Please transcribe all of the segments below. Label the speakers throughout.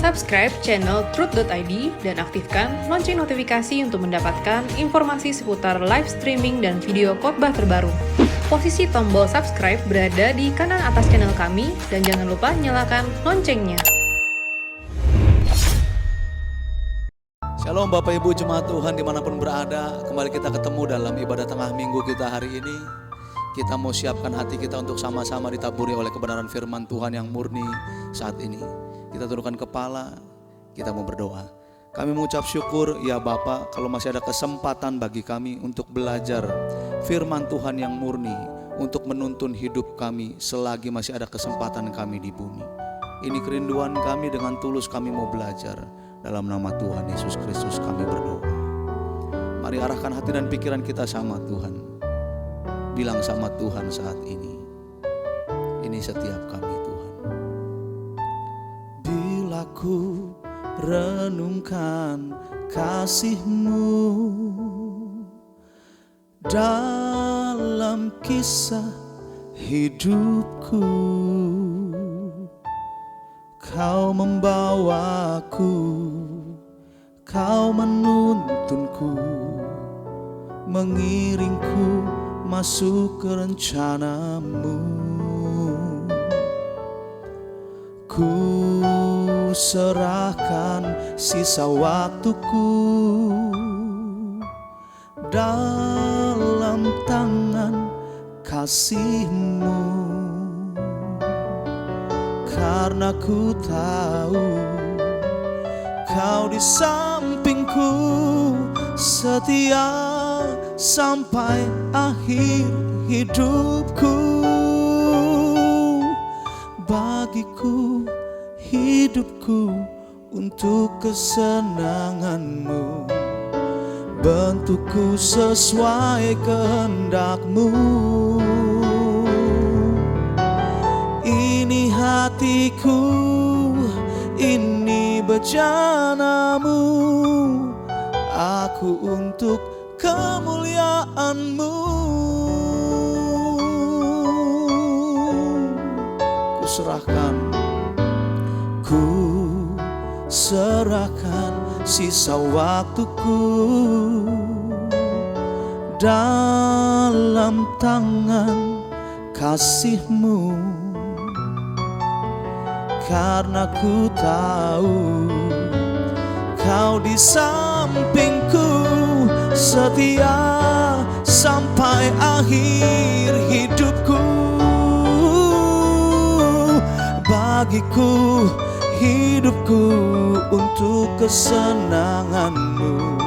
Speaker 1: Subscribe channel Truth.id dan aktifkan lonceng notifikasi untuk mendapatkan informasi seputar live streaming dan video khotbah terbaru. Posisi tombol subscribe berada di kanan atas channel kami dan jangan lupa nyalakan loncengnya.
Speaker 2: Shalom Bapak Ibu Jemaat Tuhan dimanapun berada. Kembali kita ketemu dalam ibadah tengah minggu kita hari ini. Kita mau siapkan hati kita untuk sama-sama ditaburi oleh kebenaran firman Tuhan yang murni saat ini. Kita tundukkan kepala, kita mau berdoa. Kami mengucap syukur ya Bapa, kalau masih ada kesempatan bagi kami untuk belajar firman Tuhan yang murni, untuk menuntun hidup kami selagi masih ada kesempatan kami di bumi. Ini kerinduan kami, dengan tulus kami mau belajar. Dalam nama Tuhan Yesus Kristus kami berdoa. Mari arahkan hati dan pikiran kita sama Tuhan. Bilang sama Tuhan saat ini. Ini setiap kami Tuhan. Bila ku renungkan kasih-Mu dalam kisah hidupku, Kau membawaku, Kau menuntunku, mengiringku masuk ke rencana-Mu. Ku serahkan sisa waktuku dalam tangan kasih-Mu, karena ku tahu Kau di sampingku setia sampai akhir hidupku. Bagiku hidupku untuk kesenangan-Mu, bentukku sesuai kehendak-Mu. Ini hatiku, ini bejana-Mu, aku untuk kemuliaan-Mu. Ku serahkan sisa waktuku dalam tangan kasih-Mu, karena ku tahu Kau di sampingku setia sampai akhir hidupku. Bagiku hidupku untuk kesenangan-Mu,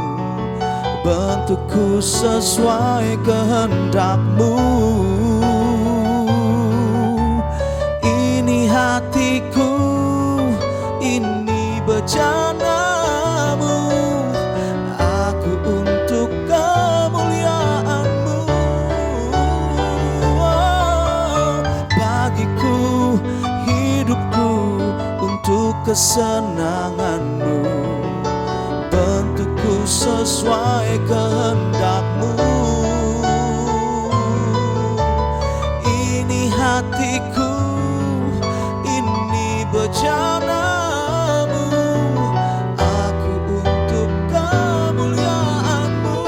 Speaker 2: bentukku sesuai kehendak-Mu. Ini hatiku, ini bejana-Mu, aku untuk kemuliaan-Mu. Bagiku hidupku untuk kesenangan-Mu, bentukku sesuai kehendak-Mu. Ini hatiku, ini bejana-Mu, aku untuk kemuliaan-Mu.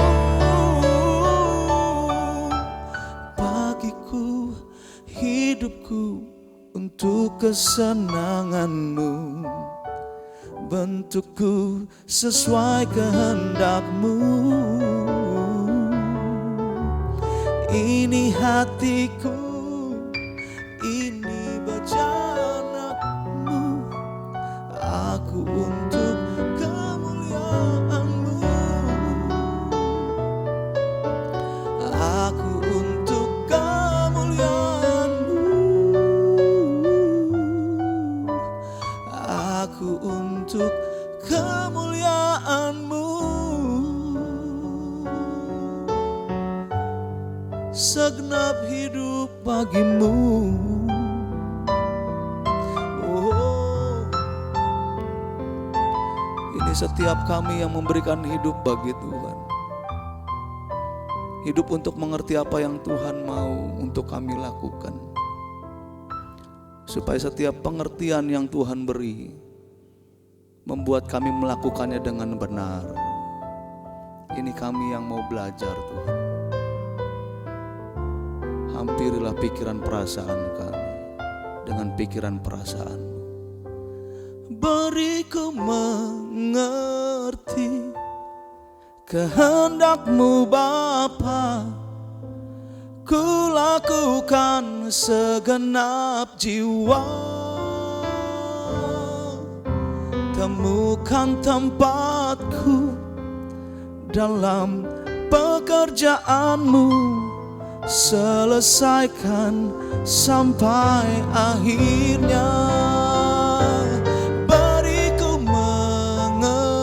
Speaker 2: Bagiku hidupku untuk kesenangan-Mu, bentukku sesuai kehendak-Mu. Ini hatiku, ini bejana-Mu, aku untuk kemuliaan-Mu. Aku untuk kemuliaan-Mu. Aku untuk kemuliaan-Mu. Segenap hidup bagi-Mu. Oh, ini setiap kami yang memberikan hidup bagi Tuhan. Hidup untuk mengerti apa yang Tuhan mau untuk kami lakukan. Supaya setiap pengertian yang Tuhan beri membuat kami melakukannya dengan benar. Ini kami yang mau belajar Tuhan. Hampirilah pikiran perasaan kami dengan pikiran perasaan. Beriku mengerti kehendak-Mu Bapa, ku lakukan segenap jiwa. Temukan tempatku dalam pekerjaan-Mu, selesaikan sampai akhirnya. Beriku mengerti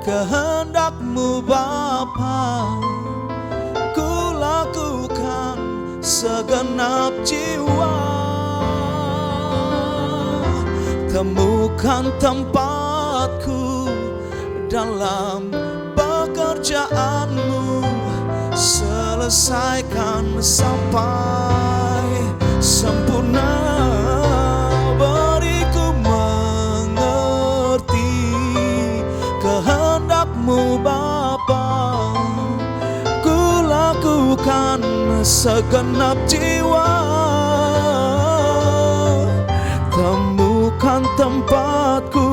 Speaker 2: kehendak-Mu Bapa, ku lakukan segenap jiwa. Temukan tempatku dalam pekerjaan-Mu, selesaikan sampai sempurna. Beriku mengerti kehendak-Mu Bapa, ku lakukan segenap jiwa. Temukan tempatku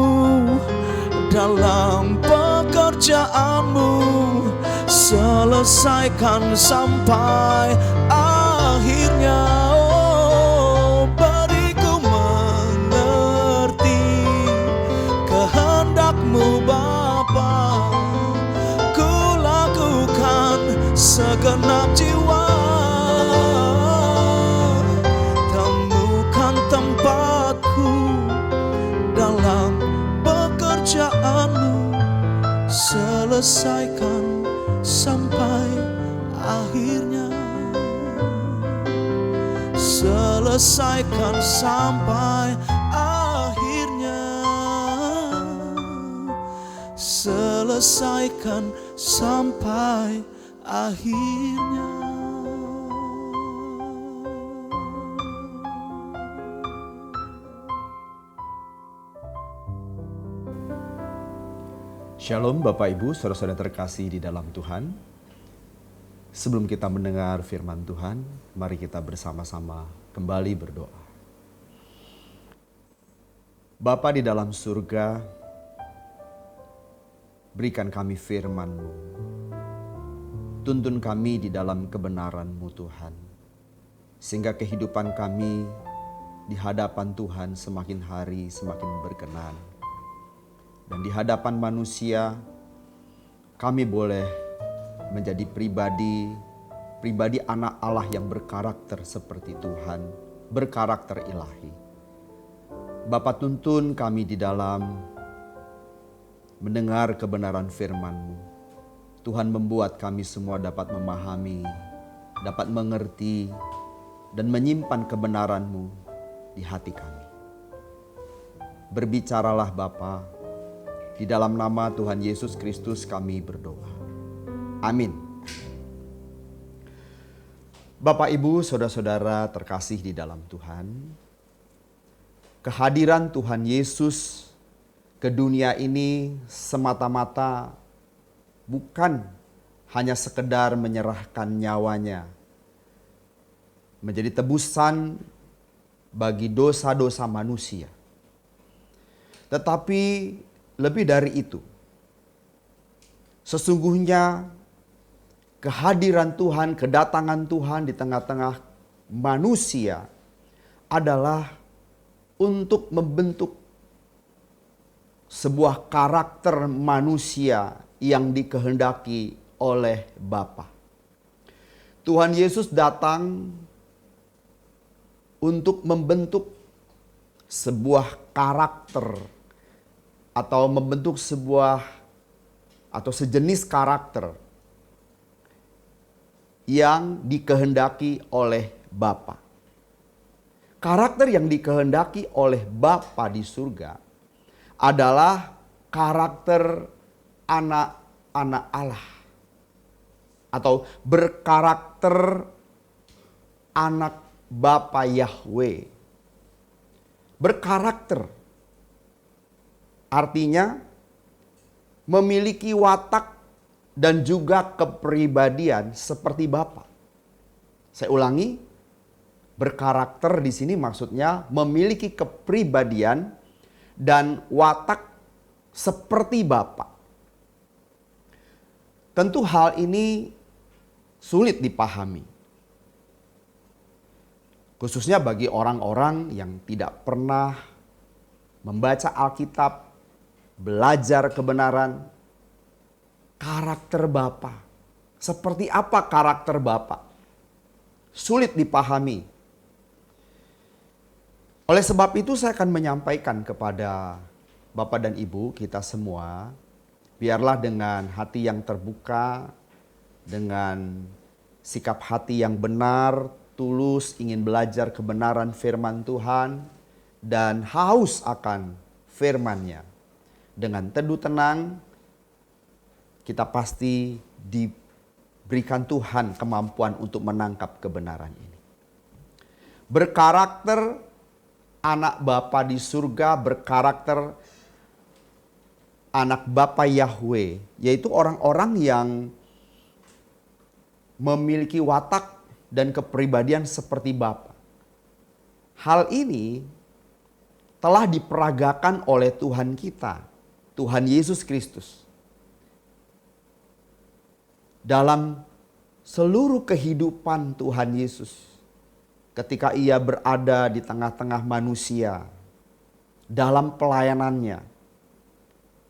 Speaker 2: dalam pekerjaan-Mu, selesaikan sampai akhirnya. Oh, beriku mengerti kehendak-Mu Bapa, ku lakukan segenap jiwa. Temukan tempatku dalam pekerjaan-Mu, selesaikan sampai akhirnya. Selesaikan sampai akhirnya. Selesaikan sampai akhirnya.
Speaker 3: Shalom Bapak Ibu, saudara-saudara terkasih di dalam Tuhan. Sebelum kita mendengar firman Tuhan, mari kita bersama-sama kembali berdoa. Bapa di dalam surga, berikan kami firman-Mu. Tuntun kami di dalam kebenaran-Mu Tuhan. Sehingga kehidupan kami di hadapan Tuhan semakin hari semakin berkenan. Dan di hadapan manusia, kami boleh menjadi pribadi anak Allah yang berkarakter seperti Tuhan, berkarakter ilahi. Bapa, tuntun kami di dalam mendengar kebenaran firman-Mu. Tuhan, membuat kami semua dapat memahami, dapat mengerti, dan menyimpan kebenaran-Mu di hati kami. Berbicaralah Bapa. Di dalam nama Tuhan Yesus Kristus kami berdoa. Amin. Bapak, Ibu, saudara-saudara terkasih di dalam Tuhan. Kehadiran Tuhan Yesus ke dunia ini semata-mata bukan hanya sekedar menyerahkan nyawanya menjadi tebusan bagi dosa-dosa manusia. Tetapi lebih dari itu, sesungguhnya kehadiran Tuhan, kedatangan Tuhan di tengah-tengah manusia adalah untuk membentuk sebuah karakter manusia yang dikehendaki oleh Bapa. Tuhan Yesus datang untuk membentuk sebuah karakter atau membentuk sebuah atau sejenis karakter yang dikehendaki oleh Bapa. Karakter yang dikehendaki oleh Bapa di surga adalah karakter anak-anak Allah atau berkarakter anak Bapa Yahweh. Berkarakter artinya memiliki watak dan juga kepribadian seperti Bapa. Saya ulangi, berkarakter di sini maksudnya memiliki kepribadian dan watak seperti Bapa. Tentu hal ini sulit dipahami. Khususnya bagi orang-orang yang tidak pernah membaca Alkitab, belajar kebenaran, karakter Bapa. Seperti apa karakter Bapa? Sulit dipahami. Oleh sebab itu saya akan menyampaikan kepada Bapak dan Ibu kita semua, biarlah dengan hati yang terbuka, dengan sikap hati yang benar, tulus, ingin belajar kebenaran firman Tuhan, dan haus akan firman-Nya. Dengan teduh tenang, kita pasti diberikan Tuhan kemampuan untuk menangkap kebenaran ini. Berkarakter anak Bapa di surga, berkarakter anak Bapa Yahweh, yaitu orang-orang yang memiliki watak dan kepribadian seperti Bapa. Hal ini telah diperagakan oleh Tuhan kita, Tuhan Yesus Kristus. Dalam seluruh kehidupan Tuhan Yesus, ketika Ia berada di tengah-tengah manusia, dalam pelayanannya,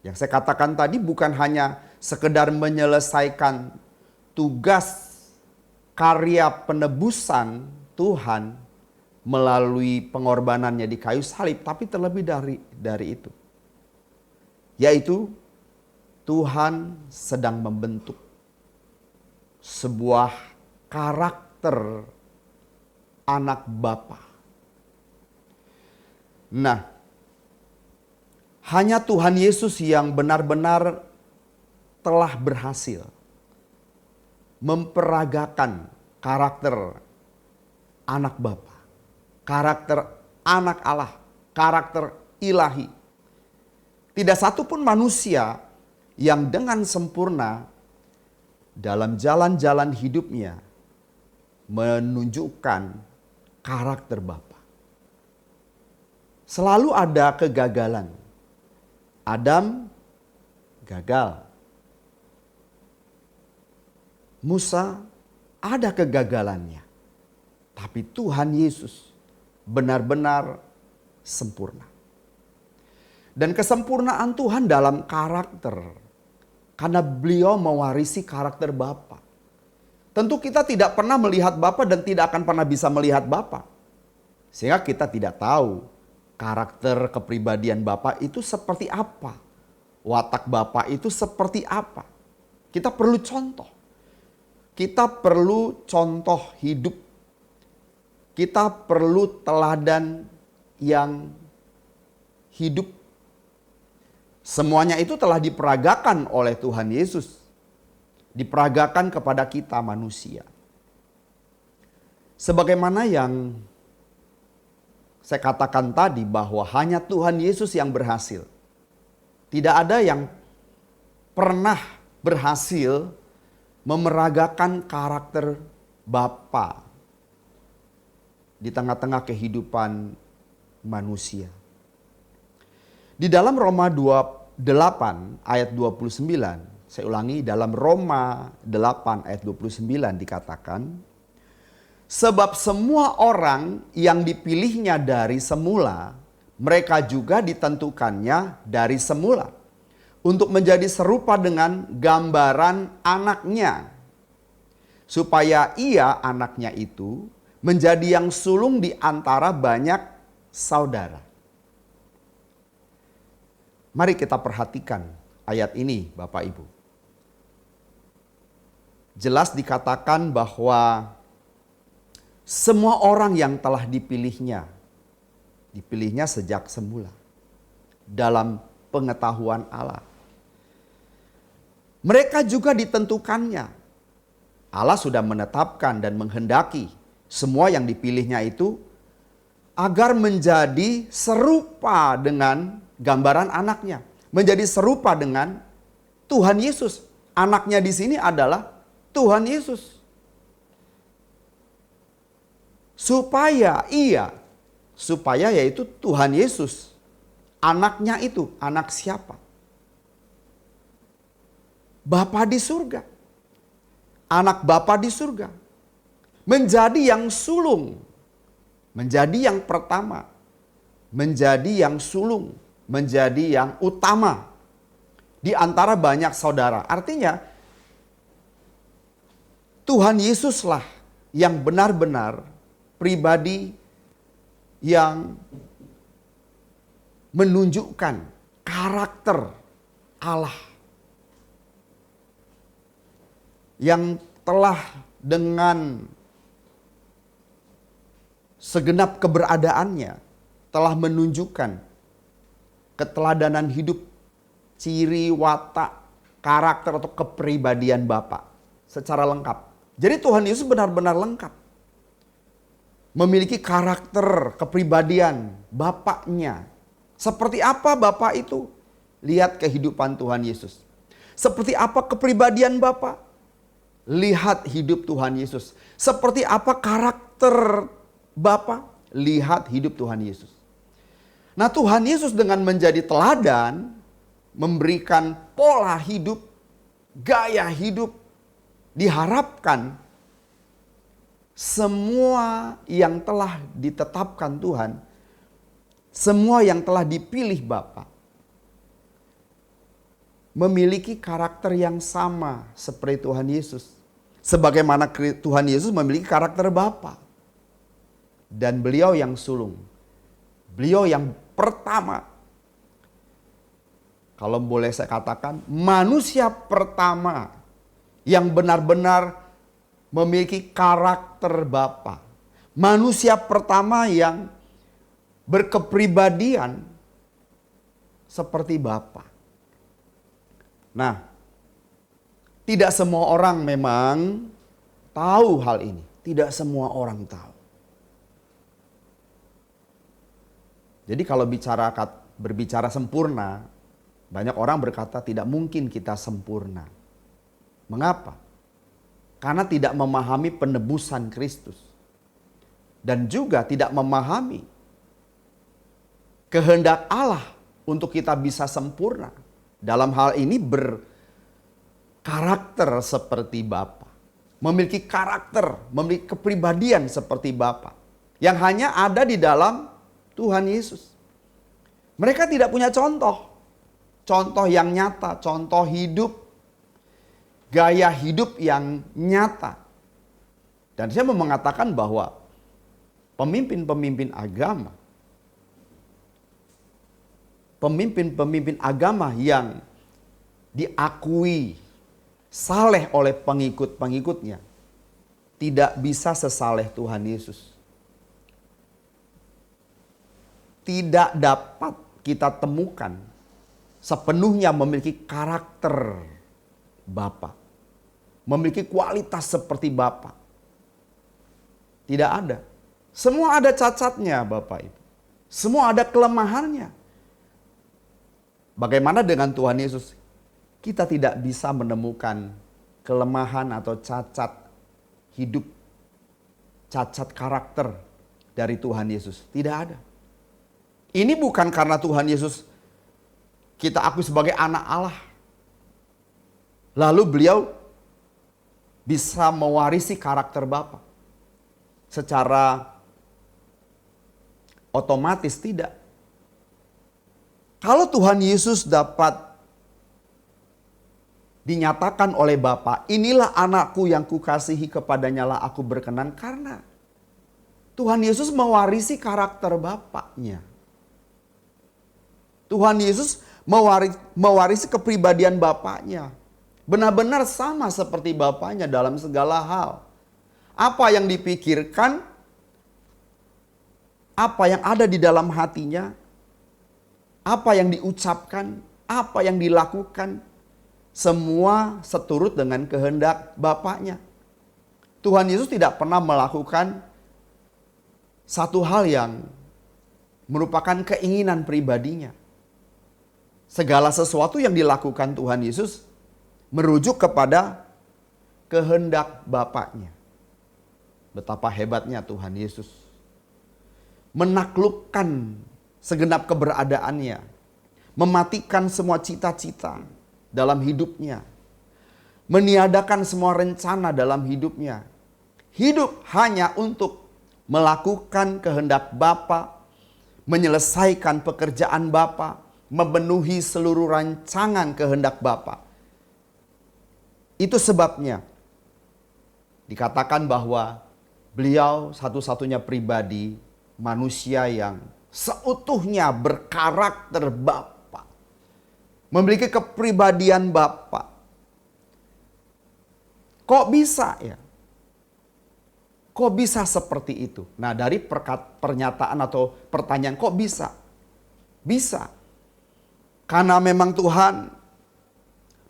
Speaker 3: yang saya katakan tadi bukan hanya sekedar menyelesaikan tugas karya penebusan Tuhan melalui pengorbanannya di kayu salib, tapi terlebih dari itu, yaitu Tuhan sedang membentuk sebuah karakter anak Bapa. Nah, hanya Tuhan Yesus yang benar-benar telah berhasil memperagakan karakter anak Bapa, karakter anak Allah, karakter ilahi. Tidak satu pun manusia yang dengan sempurna dalam jalan-jalan hidupnya menunjukkan karakter Bapa. Selalu ada kegagalan. Adam gagal. Musa ada kegagalannya. Tapi Tuhan Yesus benar-benar sempurna. Dan kesempurnaan Tuhan dalam karakter, karena beliau mewarisi karakter Bapa. Tentu kita tidak pernah melihat Bapa dan tidak akan pernah bisa melihat Bapa. Sehingga kita tidak tahu karakter kepribadian Bapa itu seperti apa. Watak Bapa itu seperti apa. Kita perlu contoh. Kita perlu contoh hidup. Kita perlu teladan yang hidup. Semuanya itu telah diperagakan oleh Tuhan Yesus. Diperagakan kepada kita manusia. Sebagaimana yang saya katakan tadi bahwa hanya Tuhan Yesus yang berhasil. Tidak ada yang pernah berhasil memeragakan karakter Bapa di tengah-tengah kehidupan manusia. Di dalam Roma 8 ayat 29, saya ulangi, dalam Roma 8 ayat 29 dikatakan, sebab semua orang yang dipilihnya dari semula, mereka juga ditentukannya dari semula untuk menjadi serupa dengan gambaran anaknya, supaya ia, anaknya itu, menjadi yang sulung di antara banyak saudara. Mari kita perhatikan ayat ini, Bapak Ibu. Jelas dikatakan bahwa semua orang yang telah dipilihnya sejak semula dalam pengetahuan Allah. Mereka juga ditentukannya. Allah sudah menetapkan dan menghendaki semua yang dipilihnya itu agar menjadi serupa dengan gambaran anaknya. menjadi serupa dengan Tuhan Yesus. Anaknya di sini adalah Tuhan Yesus. Supaya yaitu Tuhan Yesus. Anaknya itu, anak siapa? Bapa di surga. Anak Bapa di surga. Menjadi yang sulung. Menjadi yang pertama. Menjadi yang sulung. Menjadi yang utama. Di antara banyak saudara. Artinya, Tuhan Yesuslah yang benar-benar pribadi yang menunjukkan karakter Allah yang telah dengan segenap keberadaannya telah menunjukkan keteladanan hidup, ciri watak, karakter atau kepribadian Bapa secara lengkap. Jadi Tuhan Yesus benar-benar lengkap. Memiliki karakter, kepribadian Bapaknya. Seperti apa Bapa itu? Lihat kehidupan Tuhan Yesus. Seperti apa kepribadian Bapa? Lihat hidup Tuhan Yesus. Seperti apa karakter Bapa? Lihat hidup Tuhan Yesus. Nah, Tuhan Yesus dengan menjadi teladan, memberikan pola hidup, gaya hidup, diharapkan semua yang telah ditetapkan Tuhan, semua yang telah dipilih Bapa, memiliki karakter yang sama seperti Tuhan Yesus. Sebagaimana Tuhan Yesus memiliki karakter Bapa. Dan beliau yang sulung. Beliau yang pertama. Kalau boleh saya katakan, manusia pertama yang benar-benar memiliki karakter Bapa. Manusia pertama yang berkepribadian seperti Bapa. Nah, tidak semua orang memang tahu hal ini. Tidak semua orang tahu. Jadi kalau berbicara sempurna, banyak orang berkata tidak mungkin kita sempurna. Mengapa? Karena tidak memahami penebusan Kristus. Dan juga tidak memahami kehendak Allah untuk kita bisa sempurna. Dalam hal ini berkarakter seperti Bapa. Memiliki karakter, memiliki kepribadian seperti Bapa. Yang hanya ada di dalam Tuhan Yesus. Mereka tidak punya contoh. Contoh yang nyata, contoh hidup, gaya hidup yang nyata. Dan saya mau mengatakan bahwa pemimpin-pemimpin agama yang diakui saleh oleh pengikut-pengikutnya tidak bisa sesaleh Tuhan Yesus. Tidak dapat kita temukan sepenuhnya memiliki karakter Bapa. Memiliki kualitas seperti Bapa. Tidak ada. Semua ada cacatnya Bapak Ibu. Semua ada kelemahannya. Bagaimana dengan Tuhan Yesus? Kita tidak bisa menemukan kelemahan atau cacat hidup, cacat karakter dari Tuhan Yesus. Tidak ada. Ini bukan karena Tuhan Yesus kita akui sebagai anak Allah. Lalu beliau bisa mewarisi karakter Bapa. Secara otomatis tidak. Kalau Tuhan Yesus dapat dinyatakan oleh Bapa, inilah anakku yang kukasihi, kepadanya lah aku berkenan, karena Tuhan Yesus mewarisi karakter Bapaknya. Tuhan Yesus mewarisi kepribadian Bapaknya. Benar-benar sama seperti Bapaknya dalam segala hal. Apa yang dipikirkan, apa yang ada di dalam hatinya, apa yang diucapkan, apa yang dilakukan, semua seturut dengan kehendak Bapaknya. Tuhan Yesus tidak pernah melakukan satu hal yang merupakan keinginan pribadinya. segala sesuatu yang dilakukan Tuhan Yesus merujuk kepada kehendak Bapaknya. Betapa hebatnya Tuhan Yesus menaklukkan segenap keberadaannya, mematikan semua cita-cita dalam hidupnya, meniadakan semua rencana dalam hidupnya. Hidup hanya untuk melakukan kehendak Bapa, menyelesaikan pekerjaan Bapa, memenuhi seluruh rancangan kehendak Bapa. Itu sebabnya dikatakan bahwa beliau satu-satunya pribadi manusia yang seutuhnya berkarakter Bapa, memiliki kepribadian Bapa. Kok bisa ya? Kok bisa seperti itu? Nah, dari pernyataan atau pertanyaan kok bisa? Bisa. Karena memang Tuhan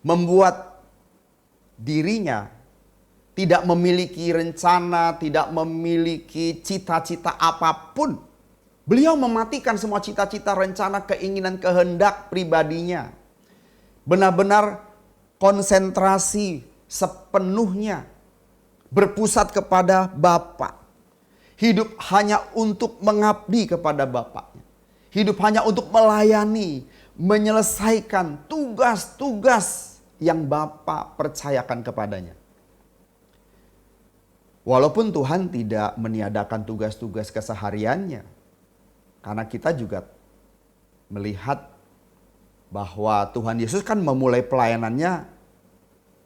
Speaker 3: membuat dirinya tidak memiliki rencana, tidak memiliki cita-cita apapun. Beliau mematikan semua cita-cita, rencana, keinginan, kehendak pribadinya. Benar-benar konsentrasi sepenuhnya berpusat kepada Bapa. Hidup hanya untuk mengabdi kepada Bapaknya. Hidup hanya untuk melayani, menyelesaikan tugas-tugas yang Bapa percayakan kepadanya. Walaupun Tuhan tidak meniadakan tugas-tugas kesehariannya, karena kita juga melihat bahwa Tuhan Yesus kan memulai pelayanannya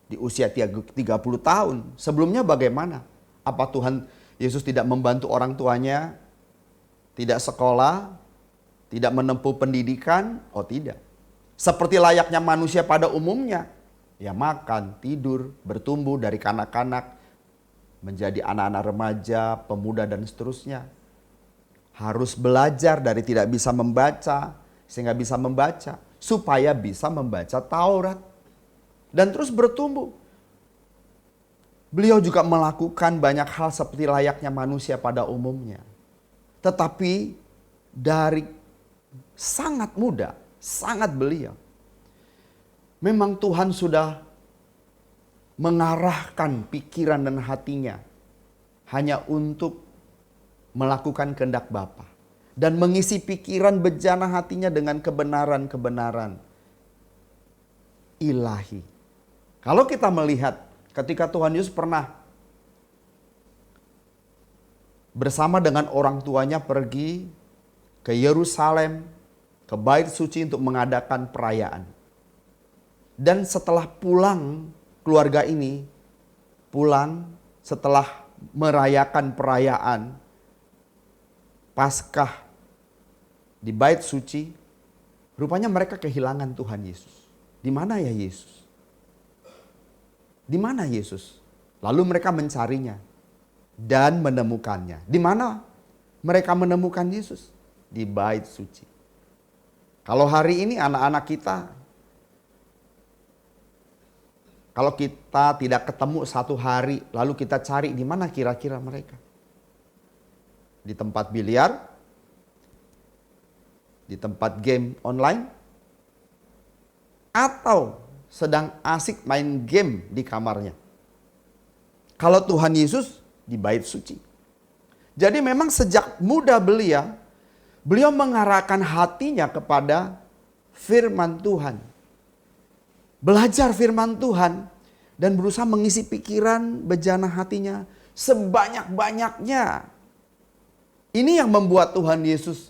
Speaker 3: di usia 30 tahun. Sebelumnya bagaimana? Apa Tuhan Yesus tidak membantu orang tuanya? Tidak sekolah? Tidak menempuh pendidikan? Oh tidak. Seperti layaknya manusia pada umumnya. Ya makan, tidur, bertumbuh dari kanak-kanak menjadi anak-anak remaja, pemuda dan seterusnya. Harus belajar dari tidak bisa membaca sehingga bisa membaca. Supaya bisa membaca Taurat. Dan terus bertumbuh. Beliau juga melakukan banyak hal seperti layaknya manusia pada umumnya. Tetapi dari sangat muda, sangat belia, memang Tuhan sudah mengarahkan pikiran dan hatinya hanya untuk melakukan kehendak Bapa. Dan mengisi pikiran bejana hatinya dengan kebenaran-kebenaran ilahi. Kalau kita melihat ketika Tuhan Yesus pernah bersama dengan orang tuanya pergi ke Yerusalem, ke Bait Suci untuk mengadakan perayaan. Dan setelah pulang, keluarga ini pulang setelah merayakan perayaan Paskah di Bait Suci, rupanya mereka kehilangan Tuhan Yesus. Di mana ya Yesus? Di mana Yesus? Lalu mereka mencarinya dan menemukannya. Di mana mereka menemukan Yesus? Di Bait Suci. Kalau hari ini anak-anak kita, kalau kita tidak ketemu satu hari, lalu kita cari di mana kira-kira mereka? Di tempat biliar? Di tempat game online? Atau sedang asik main game di kamarnya? Kalau Tuhan Yesus di Bait Suci. Jadi memang sejak muda beliau mengarahkan hatinya kepada firman Tuhan. Belajar firman Tuhan dan berusaha mengisi pikiran bejana hatinya sebanyak-banyaknya. Ini yang membuat Tuhan Yesus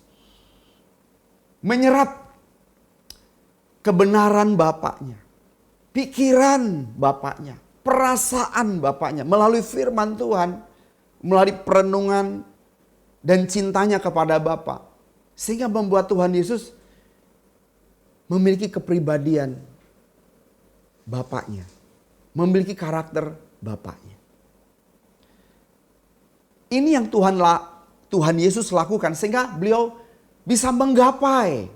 Speaker 3: menyerap kebenaran Bapaknya, pikiran Bapaknya, perasaan Bapaknya melalui firman Tuhan, melalui perenungan dan cintanya kepada Bapa. Sehingga membuat Tuhan Yesus memiliki kepribadian Bapaknya, memiliki karakter Bapaknya. Ini yang Tuhan Yesus lakukan sehingga beliau bisa menggapai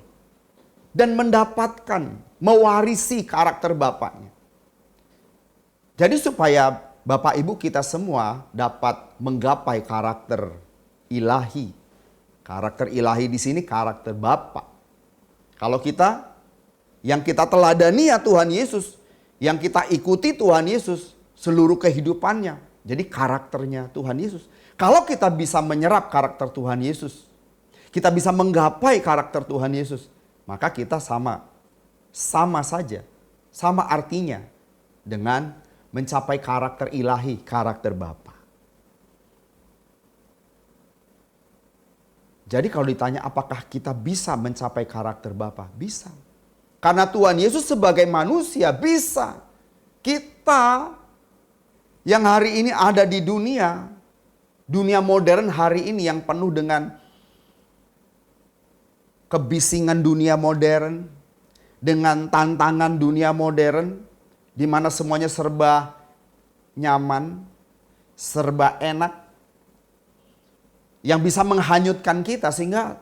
Speaker 3: dan mendapatkan, mewarisi karakter Bapaknya. Jadi supaya Bapak Ibu kita semua dapat menggapai karakter ilahi. Karakter ilahi di sini karakter Bapa. Kalau kita Yang kita teladani ya Tuhan Yesus. Yang kita ikuti Tuhan Yesus seluruh kehidupannya. Jadi karakternya Tuhan Yesus. Kalau kita bisa menyerap karakter Tuhan Yesus, kita bisa menggapai karakter Tuhan Yesus, maka kita sama saja, sama artinya dengan mencapai karakter ilahi, karakter Bapa. Jadi kalau ditanya apakah kita bisa mencapai karakter Bapa? Bisa. Karena Tuhan Yesus sebagai manusia bisa. Kita yang hari ini ada di dunia modern hari ini yang penuh dengan kebisingan dunia modern, dengan tantangan dunia modern, di mana semuanya serba nyaman, serba enak, yang bisa menghanyutkan kita sehingga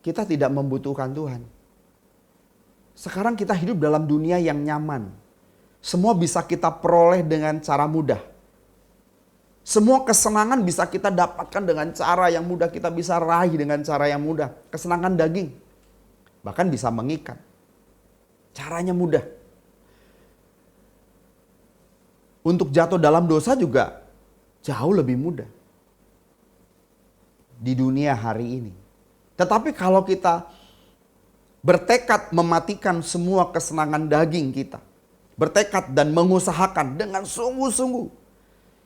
Speaker 3: kita tidak membutuhkan Tuhan. Sekarang kita hidup dalam dunia yang nyaman. Semua bisa kita peroleh dengan cara mudah. Semua kesenangan bisa kita dapatkan dengan cara yang mudah. Kita bisa raih dengan cara yang mudah. Kesenangan daging. Bahkan bisa mengikat. Caranya mudah. Untuk jatuh dalam dosa juga jauh lebih mudah. Di dunia hari ini. Tetapi kalau kita bertekad mematikan semua kesenangan daging kita. Bertekad dan mengusahakan dengan sungguh-sungguh.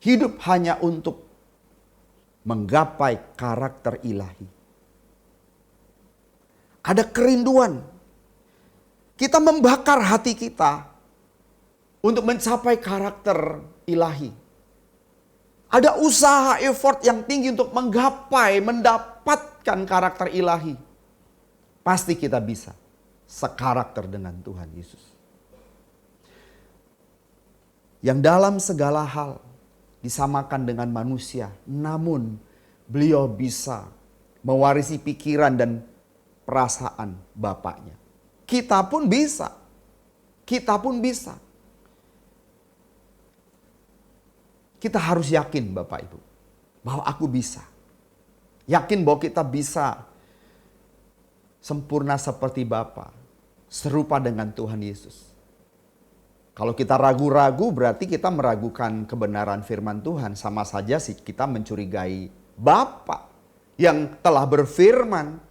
Speaker 3: Hidup hanya untuk menggapai karakter ilahi. Ada kerinduan. Kita membakar hati kita untuk mencapai karakter ilahi. Ada usaha, effort yang tinggi untuk menggapai, mendapatkan karakter ilahi. Pasti kita bisa sekarakter dengan Tuhan Yesus. Yang dalam segala hal disamakan dengan manusia. Namun beliau bisa mewarisi pikiran dan perasaan Bapaknya. Kita pun bisa. Kita pun bisa. Kita harus yakin Bapak Ibu. Bahwa aku bisa. Yakin bahwa kita bisa sempurna seperti Bapa, serupa dengan Tuhan Yesus. Kalau kita ragu-ragu berarti kita meragukan kebenaran firman Tuhan. Sama saja sih kita mencurigai Bapa yang telah berfirman.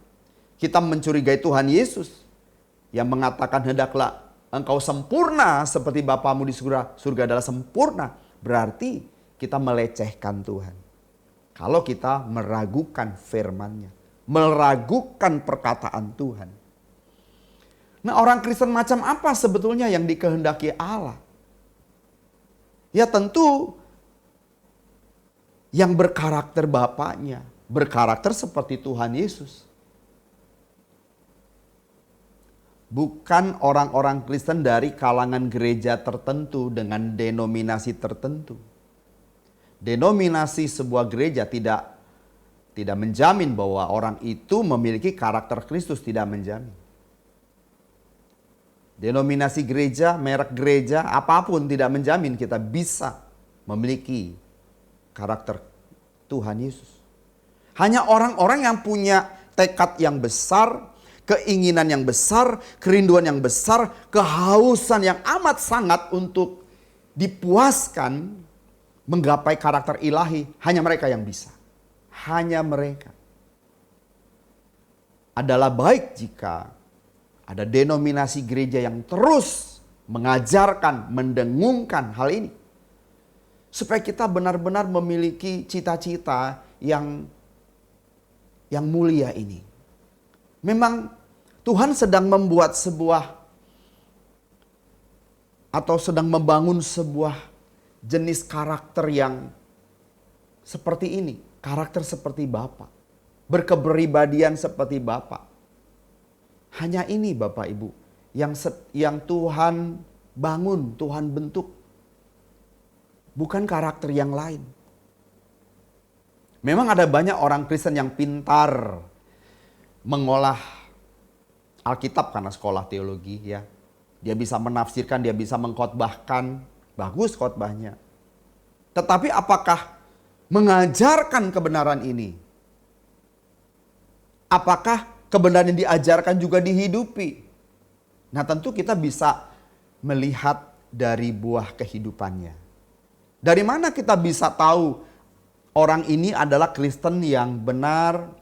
Speaker 3: Kita mencurigai Tuhan Yesus yang mengatakan hendaklah engkau sempurna seperti Bapamu di surga. Surga adalah sempurna. Berarti kita melecehkan Tuhan. Kalau kita meragukan firman-Nya. Meragukan perkataan Tuhan. Nah, orang Kristen macam apa sebetulnya yang dikehendaki Allah? Ya tentu yang berkarakter Bapaknya, berkarakter seperti Tuhan Yesus. Bukan orang-orang Kristen dari kalangan gereja tertentu dengan denominasi tertentu. Denominasi sebuah gereja tidak menjamin bahwa orang itu memiliki karakter Kristus, tidak menjamin. Denominasi gereja, merek gereja, apapun tidak menjamin kita bisa memiliki karakter Tuhan Yesus. Hanya orang-orang yang punya tekad yang besar, keinginan yang besar, kerinduan yang besar, kehausan yang amat sangat untuk dipuaskan, menggapai karakter ilahi, hanya mereka yang bisa. Hanya mereka. Adalah baik jika ada denominasi gereja yang terus mengajarkan, mendengungkan hal ini. Supaya kita benar-benar memiliki cita-cita yang mulia ini. Memang Tuhan sedang membuat sebuah atau sedang membangun sebuah jenis karakter yang seperti ini. Karakter seperti Bapa. Berkepribadian seperti Bapa. Hanya ini Bapak Ibu yang Tuhan bangun, Tuhan bentuk. Bukan karakter yang lain. Memang ada banyak orang Kristen yang pintar mengolah Alkitab karena sekolah teologi ya. Dia bisa menafsirkan, dia bisa mengkhotbahkan. Bagus khotbahnya. Tetapi apakah mengajarkan kebenaran ini? Apakah kebenaran yang diajarkan juga dihidupi? Nah tentu kita bisa melihat dari buah kehidupannya. Dari mana kita bisa tahu orang ini adalah Kristen yang benar?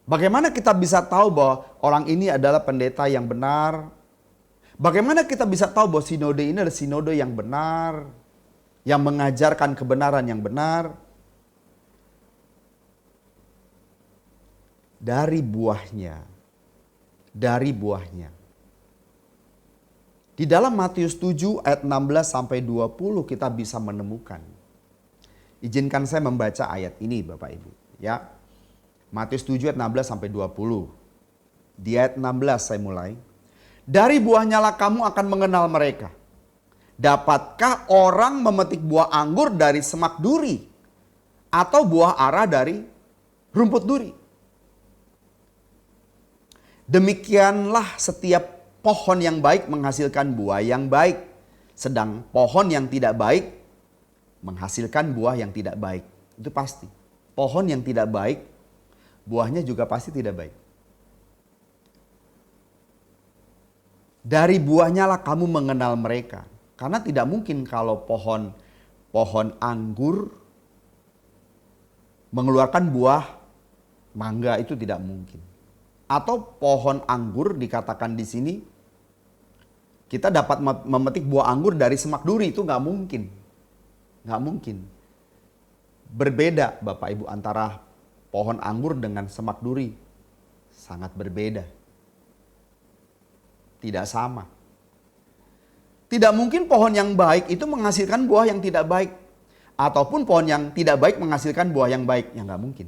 Speaker 3: Bagaimana kita bisa tahu bahwa orang ini adalah pendeta yang benar? Bagaimana kita bisa tahu bahwa sinode ini adalah sinode yang benar? Yang mengajarkan kebenaran yang benar? Dari buahnya. Dari buahnya. Di dalam Matius 7 ayat 16 sampai 20 kita bisa menemukan. Izinkan saya membaca ayat ini Bapak Ibu. Ya. Matius 7 ayat 16 sampai 20. Di ayat 16 saya mulai. Dari buahnya lah kamu akan mengenal mereka. Dapatkah orang memetik buah anggur dari semak duri? Atau buah ara dari rumput duri? Demikianlah setiap pohon yang baik menghasilkan buah yang baik. Sedang pohon yang tidak baik menghasilkan buah yang tidak baik. Itu pasti. Pohon yang tidak baik, buahnya juga pasti tidak baik. Dari buahnya lah kamu mengenal mereka. Karena tidak mungkin kalau pohon anggur mengeluarkan buah mangga, itu tidak mungkin. Atau pohon anggur dikatakan di sini kita dapat memetik buah anggur dari semak duri, itu nggak mungkin. Nggak mungkin. Berbeda Bapak Ibu antara pohon anggur dengan semak duri. Sangat berbeda. Tidak sama. Tidak mungkin pohon yang baik itu menghasilkan buah yang tidak baik. Ataupun pohon yang tidak baik menghasilkan buah yang baik. Ya nggak mungkin.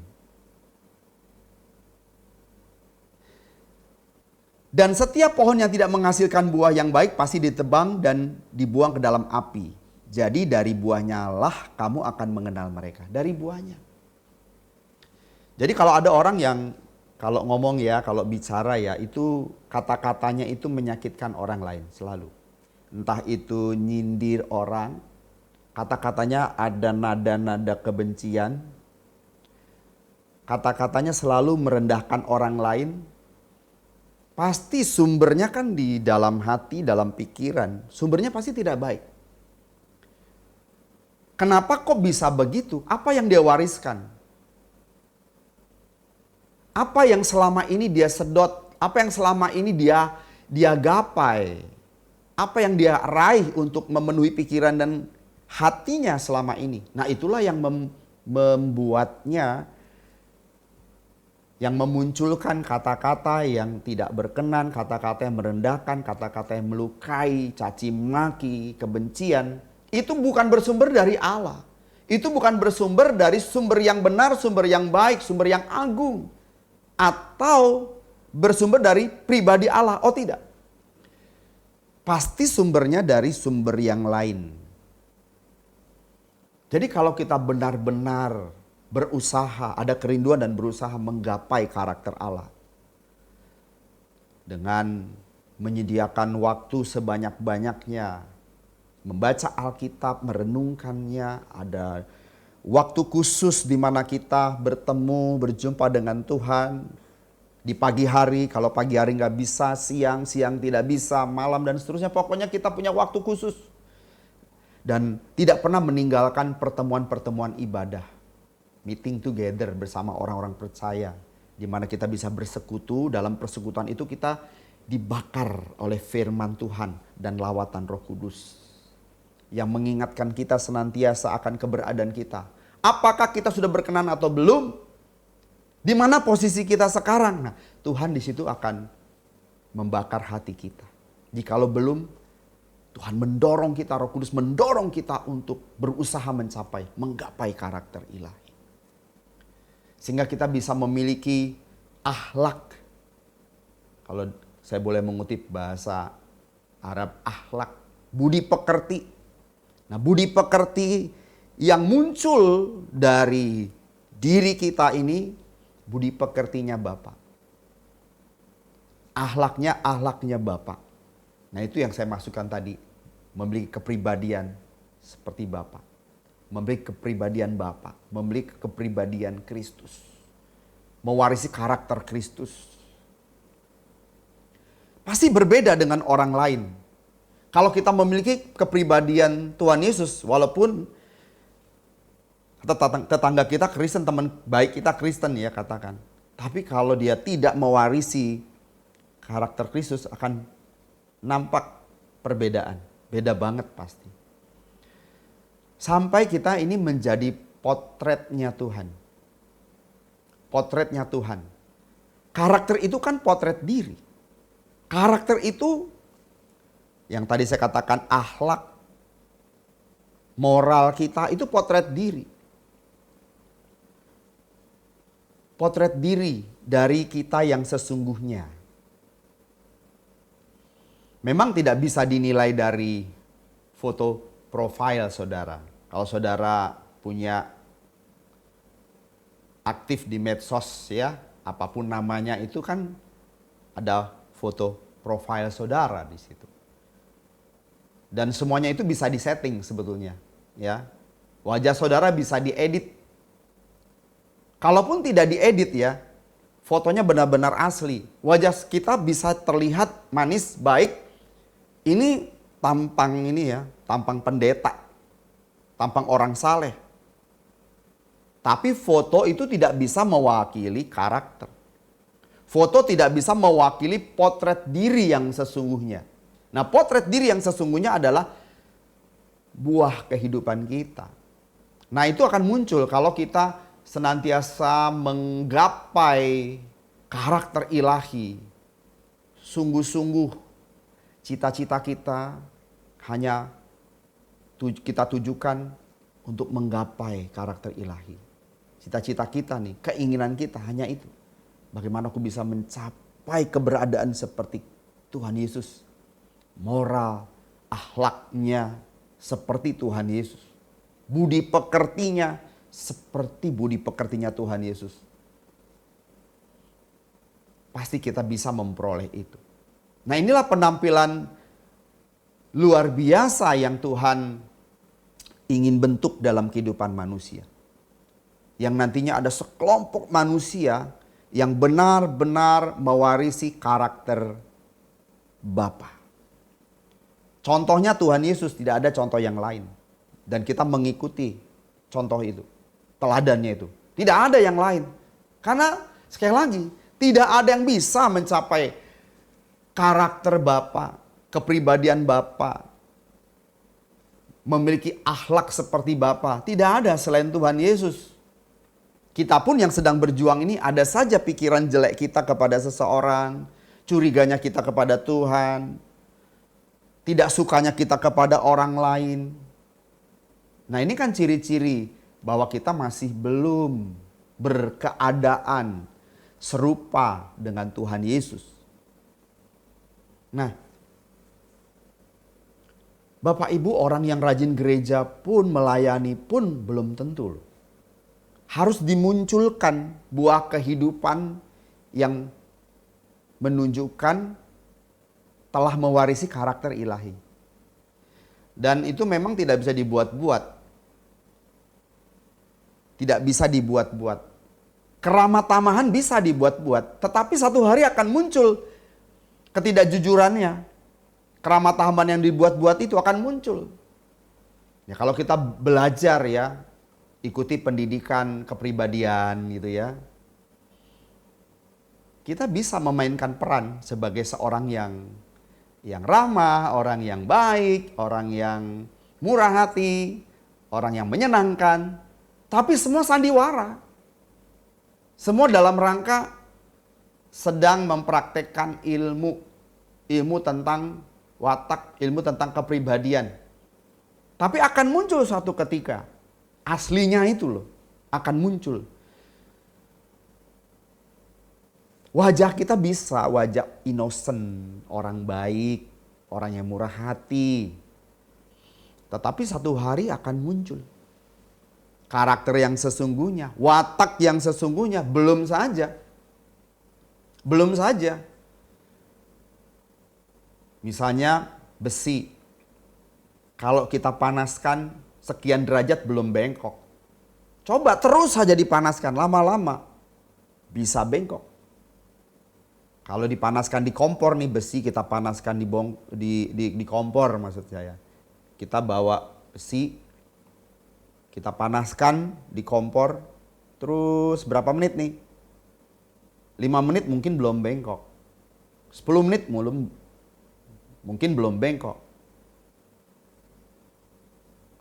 Speaker 3: Dan setiap pohon yang tidak menghasilkan buah yang baik pasti ditebang dan dibuang ke dalam api. Jadi dari buahnya lah kamu akan mengenal mereka. Dari buahnya. Jadi kalau ada orang yang kalau ngomong ya, kalau bicara ya, itu kata-katanya itu menyakitkan orang lain selalu. Entah itu nyindir orang, kata-katanya ada nada-nada kebencian. Kata-katanya selalu merendahkan orang lain. Pasti sumbernya kan di dalam hati, dalam pikiran. Sumbernya pasti tidak baik. Kenapa kok bisa begitu? Apa yang dia wariskan? Apa yang selama ini dia sedot? Apa yang selama ini dia gapai? Apa yang dia raih untuk memenuhi pikiran dan hatinya selama ini? Nah itulah yang membuatnya, yang memunculkan kata-kata yang tidak berkenan, kata-kata yang merendahkan, kata-kata yang melukai, caci maki, kebencian. Itu bukan bersumber dari Allah. Itu bukan bersumber dari sumber yang benar, sumber yang baik, sumber yang agung. Atau bersumber dari pribadi Allah. Oh tidak. Pasti sumbernya dari sumber yang lain. Jadi kalau kita benar-benar berusaha, ada kerinduan dan berusaha menggapai karakter Allah. Dengan menyediakan waktu sebanyak-banyaknya, membaca Alkitab, merenungkannya, ada waktu khusus di mana kita bertemu, berjumpa dengan Tuhan. Di pagi hari, kalau pagi hari nggak bisa, siang tidak bisa, malam dan seterusnya. Pokoknya kita punya waktu khusus. Dan tidak pernah meninggalkan pertemuan-pertemuan ibadah. Meeting together bersama orang-orang percaya. Di mana kita bisa bersekutu, dalam persekutuan itu kita dibakar oleh firman Tuhan dan lawatan Roh Kudus. Yang mengingatkan kita senantiasa akan keberadaan kita. Apakah kita sudah berkenan atau belum? Di mana posisi kita sekarang? Nah, Tuhan di situ akan membakar hati kita. Jikalau belum, Tuhan mendorong kita, Roh Kudus mendorong kita untuk berusaha menggapai karakter ilahi. Sehingga kita bisa memiliki akhlak. Kalau saya boleh mengutip bahasa Arab, akhlak, budi pekerti. Nah, budi pekerti yang muncul dari diri kita ini, budi pekertinya Bapa. Akhlaknya Bapa. Nah itu yang saya maksudkan tadi. Memiliki kepribadian seperti Bapa. Memiliki kepribadian Bapa. Memiliki kepribadian Kristus. Mewarisi karakter Kristus. pasti berbeda dengan orang lain. Kalau kita memiliki kepribadian Tuhan Yesus, walaupun tetangga kita Kristen, teman baik kita Kristen ya katakan. Tapi kalau dia tidak mewarisi karakter Kristus, akan nampak perbedaan. Beda banget pasti. Sampai kita ini menjadi potretnya Tuhan. Potretnya Tuhan. Karakter itu kan potret diri. Karakter itu yang tadi saya katakan akhlak, moral kita itu potret diri. Potret diri dari kita yang sesungguhnya. Memang tidak bisa dinilai dari foto profil saudara. Kalau saudara punya aktif di medsos ya, apapun namanya itu kan ada foto profil saudara di situ. Dan semuanya itu bisa disetting sebetulnya, ya. Wajah saudara bisa diedit. Kalaupun tidak diedit ya, fotonya benar-benar asli. Wajah kita bisa terlihat manis, baik. Ini tampang ini ya, tampang pendeta. Tampang orang saleh. Tapi foto itu tidak bisa mewakili karakter. Foto tidak bisa mewakili potret diri yang sesungguhnya. Nah, potret diri yang sesungguhnya adalah buah kehidupan kita. Nah, itu akan muncul kalau kita senantiasa menggapai karakter ilahi. Sungguh-sungguh cita-cita kita hanya kita tujukan untuk menggapai karakter ilahi. Cita-cita kita nih, keinginan kita hanya itu. Bagaimana aku bisa mencapai keberadaan seperti Tuhan Yesus. Moral, akhlaknya seperti Tuhan Yesus. Budi pekertinya seperti budi pekertinya Tuhan Yesus. Pasti kita bisa memperoleh itu. Nah, inilah penampilan luar biasa yang Tuhan ingin bentuk dalam kehidupan manusia. Yang nantinya ada sekelompok manusia yang benar-benar mewarisi karakter Bapa. Contohnya Tuhan Yesus, tidak ada contoh yang lain. Dan kita mengikuti contoh itu, teladannya itu. Tidak ada yang lain. Karena sekali lagi, tidak ada yang bisa mencapai karakter Bapa, kepribadian Bapa, memiliki akhlak seperti Bapa. Tidak ada selain Tuhan Yesus. Kita pun yang sedang berjuang ini ada saja pikiran jelek kita kepada seseorang, curiganya kita kepada Tuhan, tidak sukanya kita kepada orang lain. Nah, ini kan ciri-ciri bahwa kita masih belum berkeadaan serupa dengan Tuhan Yesus. Nah, Bapak Ibu, orang yang rajin gereja pun melayani pun belum tentu. Harus dimunculkan buah kehidupan yang menunjukkan telah mewarisi karakter ilahi. Dan itu memang tidak bisa dibuat-buat. Tidak bisa dibuat-buat. Keramat tamahan bisa dibuat-buat. Tetapi satu hari akan muncul ketidakjujurannya. Keramat tamahan yang dibuat-buat itu akan muncul. Ya, kalau kita belajar ya, ikuti pendidikan kepribadian gitu ya. Kita bisa memainkan peran sebagai seorang yang ramah, orang yang baik, orang yang murah hati, orang yang menyenangkan. Tapi semua sandiwara. Semua dalam rangka sedang mempraktekkan ilmu tentang watak, ilmu tentang kepribadian. Tapi akan muncul suatu ketika, aslinya itu loh, akan muncul. Wajah kita bisa wajah innocent, orang baik, orang yang murah hati. Tetapi satu hari akan muncul karakter yang sesungguhnya, watak yang sesungguhnya. Belum saja. Misalnya besi. Kalau kita panaskan sekian derajat belum bengkok. Coba terus saja dipanaskan, lama-lama bisa bengkok. Kalau dipanaskan di kompor nih, besi kita panaskan di kompor maksud saya. Kita bawa besi, kita panaskan di kompor, terus berapa menit nih? 5 menit mungkin belum bengkok. 10 menit mungkin belum bengkok.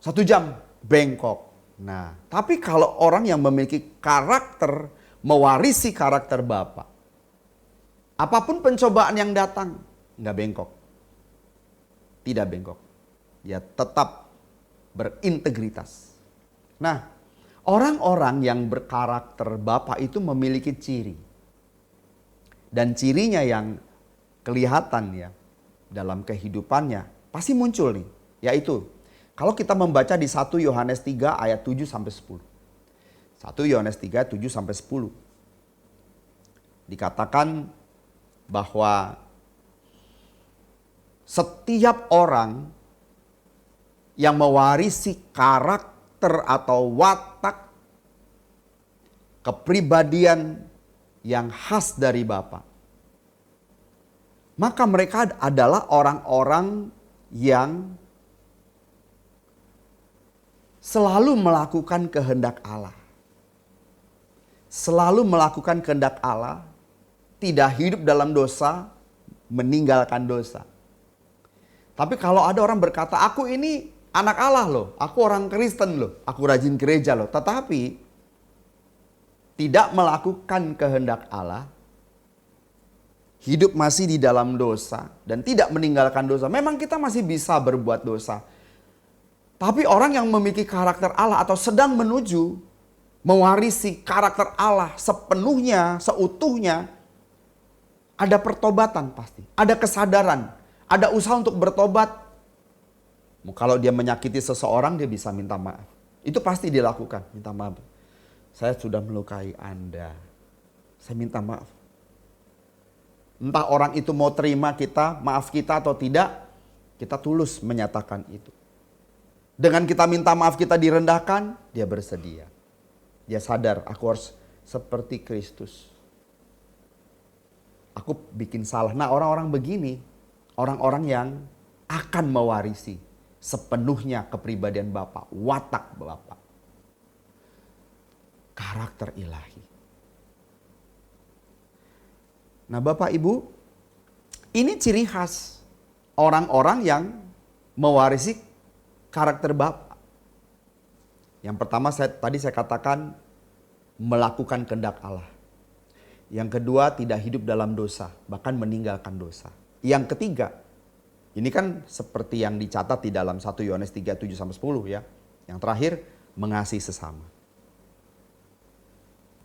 Speaker 3: 1 jam bengkok. Nah, tapi kalau orang yang memiliki karakter, mewarisi karakter Bapa, apapun pencobaan yang datang, nggak bengkok. Tidak bengkok. Ya tetap berintegritas. Nah, orang-orang yang berkarakter Bapa itu memiliki ciri. Dan cirinya yang kelihatan ya dalam kehidupannya pasti muncul nih. Yaitu kalau kita membaca di 1 Yohanes 3 ayat 7 sampai 10. 1 Yohanes 3 7 sampai 10. Dikatakan bahwa setiap orang yang mewarisi karakter atau watak kepribadian yang khas dari Bapa, maka mereka adalah orang-orang yang selalu melakukan kehendak Allah. Selalu melakukan kehendak Allah, tidak hidup dalam dosa, meninggalkan dosa. Tapi kalau ada orang berkata, aku ini anak Allah loh, aku orang Kristen loh, aku rajin gereja loh. Tetapi tidak melakukan kehendak Allah, hidup masih di dalam dosa dan tidak meninggalkan dosa. Memang kita masih bisa berbuat dosa. Tapi orang yang memiliki karakter Allah atau sedang menuju mewarisi karakter Allah sepenuhnya, seutuhnya, ada pertobatan pasti. Ada kesadaran, ada usaha untuk bertobat. Kalau dia menyakiti seseorang, dia bisa minta maaf. Itu pasti dilakukan, minta maaf. Saya sudah melukai Anda. Saya minta maaf. Entah orang itu mau terima kita, maaf kita atau tidak, kita tulus menyatakan itu. Dengan kita minta maaf kita direndahkan, dia bersedia. Dia sadar, aku harus seperti Kristus. Aku bikin salah. Nah, orang-orang begini, orang-orang yang akan mewarisi sepenuhnya kepribadian Bapa, watak Bapa, karakter ilahi. Nah, Bapak Ibu, ini ciri khas orang-orang yang mewarisi karakter Bapa. Yang pertama tadi saya katakan melakukan kehendak Allah. Yang kedua tidak hidup dalam dosa, bahkan meninggalkan dosa. Yang ketiga, ini kan seperti yang dicatat di dalam 1 Yohanes 3 7 sampai 10 ya. Yang terakhir, mengasihi sesama.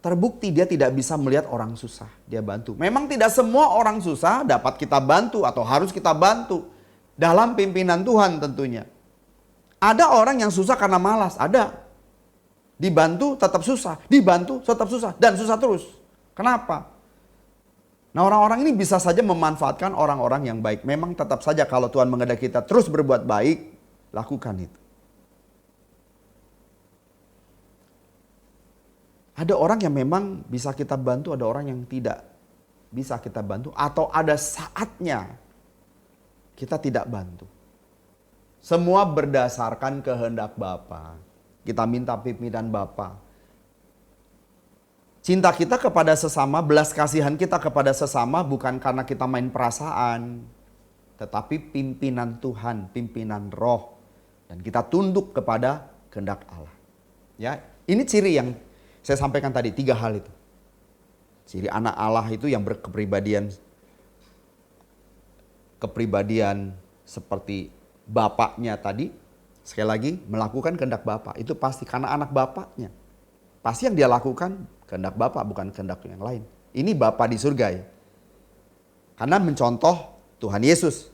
Speaker 3: Terbukti dia tidak bisa melihat orang susah, dia bantu. Memang tidak semua orang susah dapat kita bantu atau harus kita bantu dalam pimpinan Tuhan tentunya. Ada orang yang susah karena malas, ada. Dibantu tetap susah, dibantu tetap susah, dan susah terus. Kenapa? Nah, orang-orang ini bisa saja memanfaatkan orang-orang yang baik. Memang tetap saja kalau Tuhan menghendaki kita terus berbuat baik, lakukan itu. Ada orang yang memang bisa kita bantu, ada orang yang tidak bisa kita bantu. Atau ada saatnya kita tidak bantu. Semua berdasarkan kehendak Bapa. Kita minta pimpinan Bapa. Cinta kita kepada sesama, belas kasihan kita kepada sesama bukan karena kita main perasaan. Tetapi pimpinan Tuhan, pimpinan Roh. Dan kita tunduk kepada kehendak Allah. Ya, ini ciri yang saya sampaikan tadi, 3 hal itu. Ciri anak Allah itu yang berkepribadian seperti bapaknya tadi, sekali lagi melakukan kehendak Bapa. Itu pasti karena anak bapaknya. Pasti yang dia lakukan kehendak Bapa, bukan kehendak yang lain. Ini Bapa di surga ya. Karena mencontoh Tuhan Yesus.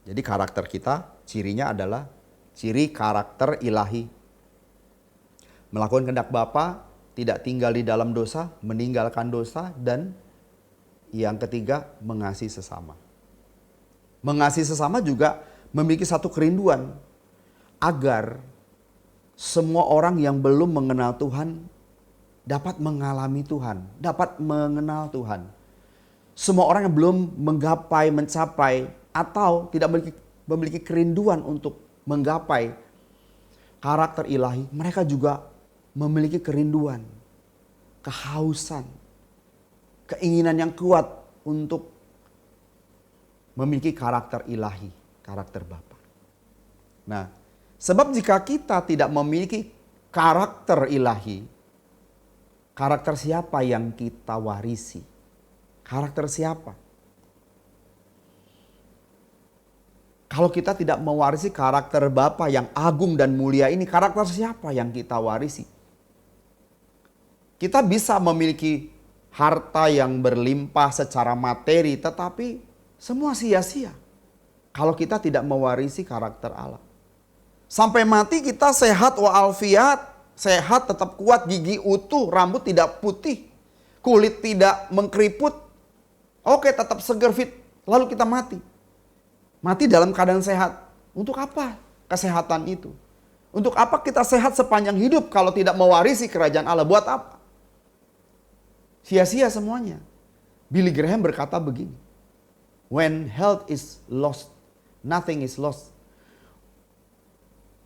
Speaker 3: Jadi karakter kita, cirinya adalah ciri karakter ilahi. Melakukan kehendak Bapa, tidak tinggal di dalam dosa, meninggalkan dosa, dan yang ketiga mengasihi sesama. Mengasihi sesama juga memiliki satu kerinduan agar semua orang yang belum mengenal Tuhan dapat mengalami Tuhan, dapat mengenal Tuhan. Semua orang yang belum menggapai, mencapai, atau tidak memiliki kerinduan untuk menggapai karakter ilahi, mereka juga memiliki kerinduan, kehausan, keinginan yang kuat untuk memiliki karakter ilahi, karakter Bapa. Nah, sebab jika kita tidak memiliki karakter ilahi, karakter siapa yang kita warisi? Karakter siapa? Kalau kita tidak mewarisi karakter Bapa yang agung dan mulia ini, karakter siapa yang kita warisi? Kita bisa memiliki harta yang berlimpah secara materi, tetapi semua sia-sia kalau kita tidak mewarisi karakter Allah. Sampai mati kita sehat walafiat, sehat tetap kuat, gigi utuh, rambut tidak putih, kulit tidak mengkeriput. Oke, tetap seger fit, lalu kita mati. Mati dalam keadaan sehat. Untuk apa kesehatan itu? Untuk apa kita sehat sepanjang hidup kalau tidak mewarisi kerajaan Allah? Buat apa? Sia-sia semuanya. Billy Graham berkata begini. When health is lost, nothing is lost.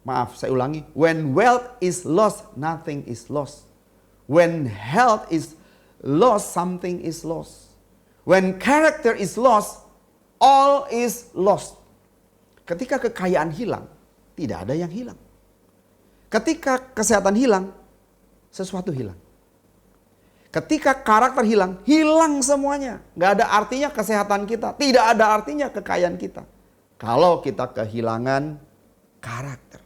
Speaker 3: Maaf, saya ulangi. When wealth is lost, nothing is lost. When health is lost, something is lost. When character is lost, all is lost. Ketika kekayaan hilang, tidak ada yang hilang. Ketika kesehatan hilang, sesuatu hilang. Ketika karakter hilang, hilang semuanya. Gak ada artinya kesehatan kita, tidak ada artinya kekayaan kita. Kalau kita kehilangan karakter.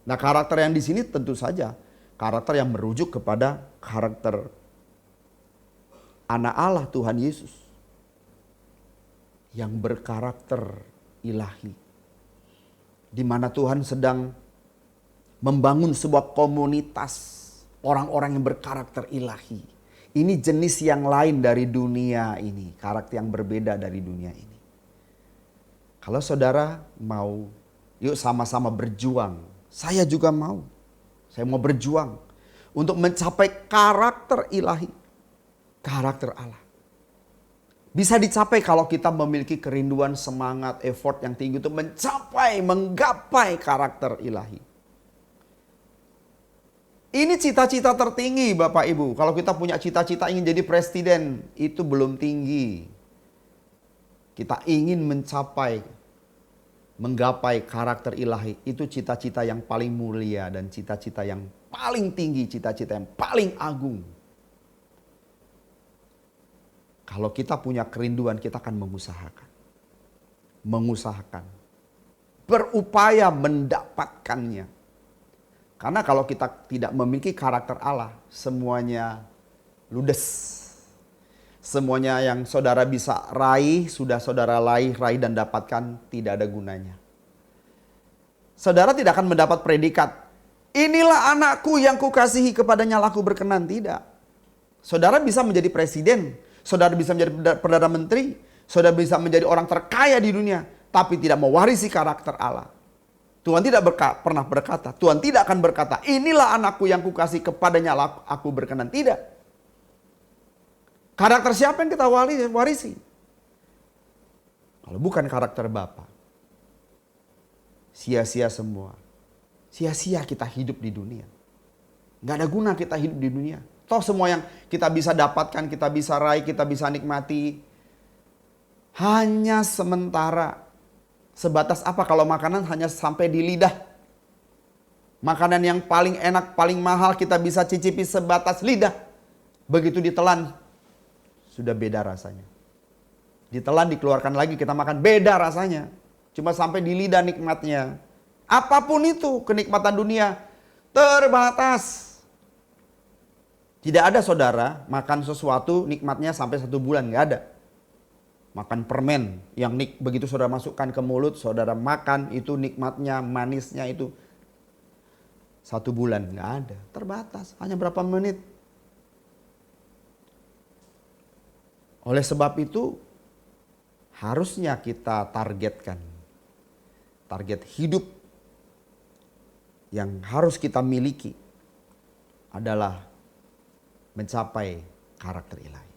Speaker 3: Nah, karakter yang di sini tentu saja karakter yang merujuk kepada karakter Anak Allah Tuhan Yesus yang berkarakter ilahi. Di mana Tuhan sedang membangun sebuah komunitas orang-orang yang berkarakter ilahi. Ini jenis yang lain dari dunia ini, karakter yang berbeda dari dunia ini. Kalau saudara mau, yuk sama-sama berjuang. Saya juga mau. Saya mau berjuang untuk mencapai karakter ilahi. Karakter Allah. Bisa dicapai kalau kita memiliki kerinduan, semangat, effort yang tinggi untuk mencapai, menggapai karakter ilahi. Ini cita-cita tertinggi Bapak Ibu. Kalau kita punya cita-cita ingin jadi presiden, itu belum tinggi. Kita ingin mencapai, menggapai karakter ilahi. Itu cita-cita yang paling mulia dan cita-cita yang paling tinggi, cita-cita yang paling agung. Kalau kita punya kerinduan, kita akan mengusahakan. Mengusahakan. Berupaya mendapatkannya. Karena kalau kita tidak memiliki karakter Allah, semuanya ludes. Semuanya yang saudara bisa raih, sudah saudara raih dan dapatkan, tidak ada gunanya. Saudara tidak akan mendapat predikat, inilah anakku yang kukasihi kepadanya laku berkenan. Tidak. Saudara bisa menjadi presiden, saudara bisa menjadi Perdana Menteri, saudara bisa menjadi orang terkaya di dunia, tapi tidak mewarisi karakter Allah. Tuhan tidak pernah berkata, Tuhan tidak akan berkata, inilah anakku yang kukasih kepadanya aku berkenan. Tidak. Karakter siapa yang kita warisi? Kalau bukan karakter Bapa, sia-sia semua. Sia-sia kita hidup di dunia. Gak ada guna kita hidup di dunia. Toh semua yang kita bisa dapatkan, kita bisa raih, kita bisa nikmati, hanya sementara. Sebatas apa kalau makanan hanya sampai di lidah? Makanan yang paling enak, paling mahal kita bisa cicipi sebatas lidah. Begitu ditelan, sudah beda rasanya. Ditelan, dikeluarkan lagi, kita makan, beda rasanya. Cuma sampai di lidah nikmatnya. Apapun itu kenikmatan dunia terbatas. Tidak ada saudara makan sesuatu nikmatnya sampai 1 bulan, nggak ada. Makan permen yang begitu saudara masukkan ke mulut, saudara makan itu nikmatnya, manisnya itu 1 bulan, nggak ada. Terbatas, hanya berapa menit. Oleh sebab itu harusnya kita targetkan. Target hidup yang harus kita miliki adalah mencapai karakter ilahi.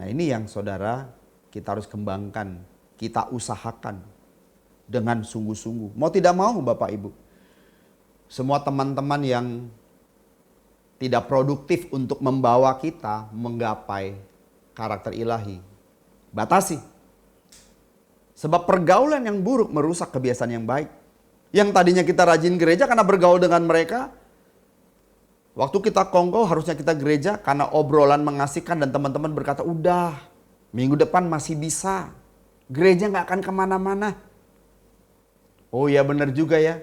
Speaker 3: Nah ini yang saudara kita harus kembangkan, kita usahakan dengan sungguh-sungguh. Mau tidak mau Bapak Ibu, semua teman-teman yang tidak produktif untuk membawa kita menggapai karakter ilahi, batasi. Sebab pergaulan yang buruk merusak kebiasaan yang baik. Yang tadinya kita rajin gereja karena bergaul dengan mereka. Waktu kita kongko harusnya kita gereja karena obrolan mengasihkan dan teman-teman berkata, udah minggu depan masih bisa. Gereja gak akan kemana-mana. Oh ya benar juga ya,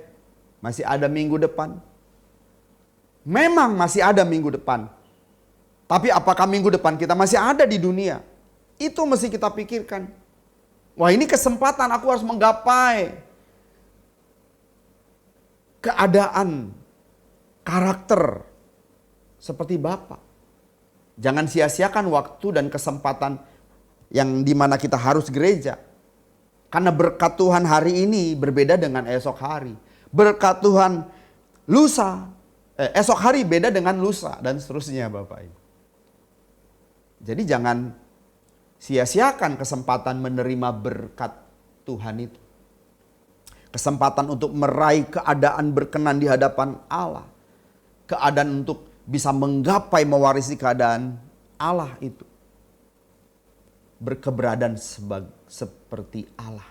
Speaker 3: masih ada minggu depan. Memang masih ada minggu depan. Tapi apakah minggu depan kita masih ada di dunia? Itu mesti kita pikirkan. Wah ini kesempatan aku harus menggapai keadaan, karakter seperti Bapa. Jangan sia-siakan waktu dan kesempatan yang dimana kita harus gereja. Karena berkat Tuhan hari ini berbeda dengan esok hari. Berkat Tuhan esok hari beda dengan lusa dan seterusnya Bapak Ibu. Jadi jangan sia-siakan kesempatan menerima berkat Tuhan itu. Kesempatan untuk meraih keadaan berkenan di hadapan Allah. Keadaan untuk bisa menggapai mewarisi keadaan Allah itu. Berkeberadaan seperti Allah.